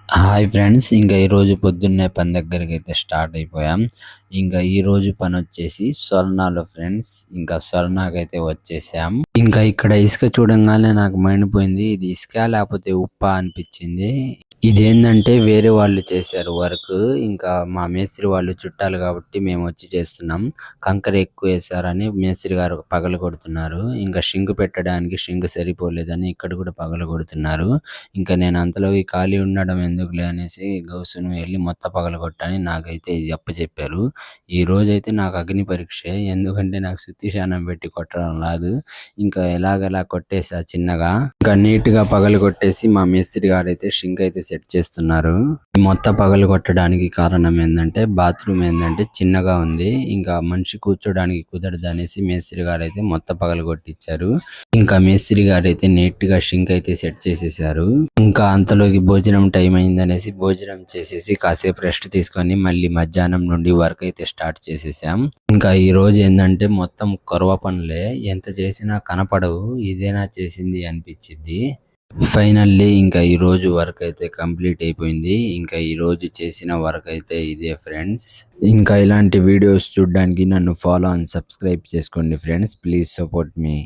Hi friends. ఇంకా ఈరోజు పొద్దున్నే పని దగ్గరికైతే స్టార్ట్ అయిపోయాం. ఇంకా ఈరోజు పనొచ్చేసి సొర్ణాలు ఫ్రెండ్స్. ఇంకా సొర్ణాకైతే వచ్చేసాం. ఇంకా ఇక్కడ ఇసుక చూడంగానే నాకు మైండ్ పోయింది. ఇది ఇసుక లేకపోతే ఉప్పా అనిపించింది. ఇదేందంటే వేరే వాళ్ళు చేశారు వర్క్. ఇంకా మా మేస్త్రి వాళ్ళు చుట్టాలు కాబట్టి మేము వచ్చి చేస్తున్నాం. కంకర ఎక్కువ వేశారని మేస్త్రి గారు పగలగొడుతున్నారు. ఇంకా షింక్ పెట్టడానికి షింక్ సరిపోలేదని ఇక్కడ కూడా పగలగొడుతున్నారు. ఇంకా నేను అంతలోకి ఖాళీ ఉండడం ఎందుకులే అనేసి గౌసును వెళ్ళి మొత్తం పగలగొట్టని నాకైతే ఇది అప్పచెప్పారు. ఈ రోజైతే నాకు అగ్ని పరీక్షే. ఎందుకంటే నాకు సుత్తి శానం పెట్టి కొట్టడం రాదు. ఇంకా ఎలాగలా కొట్టేసా చిన్నగా. ఇంకా నీట్‌గా పగలగొట్టేసి మా మేస్త్రి గారైతే షింక్ అయితే సెట్ చేస్తున్నారు. ఈ మొత్తం పగలగొట్టడానికి కారణం ఏందంటే బాత్రూమ్ ఏందంటే చిన్నగా ఉంది. ఇంకా మనిషి కూర్చోడానికి కుదరదనేసి మేస్త్రి గారైతే మొత్తం పగలగొట్టిచ్చారు. ఇంకా మేస్త్రి గారైతే నీట్‌గా షింక్ అయితే సెట్ చేసేసారు. ఇంకా అంతలోకి భోజనం టైం అయిందనేసి భోజనం చేసేసి కాసేపు రెస్ట్ తీసుకొని మళ్ళీ మధ్యాహ్నం నుండి వర్క్ అయితే స్టార్ట్ చేసేసాం. ఇంకా ఈ రోజు ఏందంటే మొత్తం కొరవ పనులే. ఎంత చేసినా కనపడవు. ఇదేనా చేసింది అనిపించిద్ది. ఫైనల్లీ ఇంకా ఈ రోజు వర్క్ అయితే కంప్లీట్ అయిపోయింది. ఇంకా ఈ రోజు చేసిన వర్క్ అయితే ఇదే ఫ్రెండ్స్. ఇంకా ఇలాంటి వీడియోస్ చూడడానికి నన్ను ఫాలో అండ్ సబ్స్క్రైబ్ చేసుకోండి ఫ్రెండ్స్. Please support me.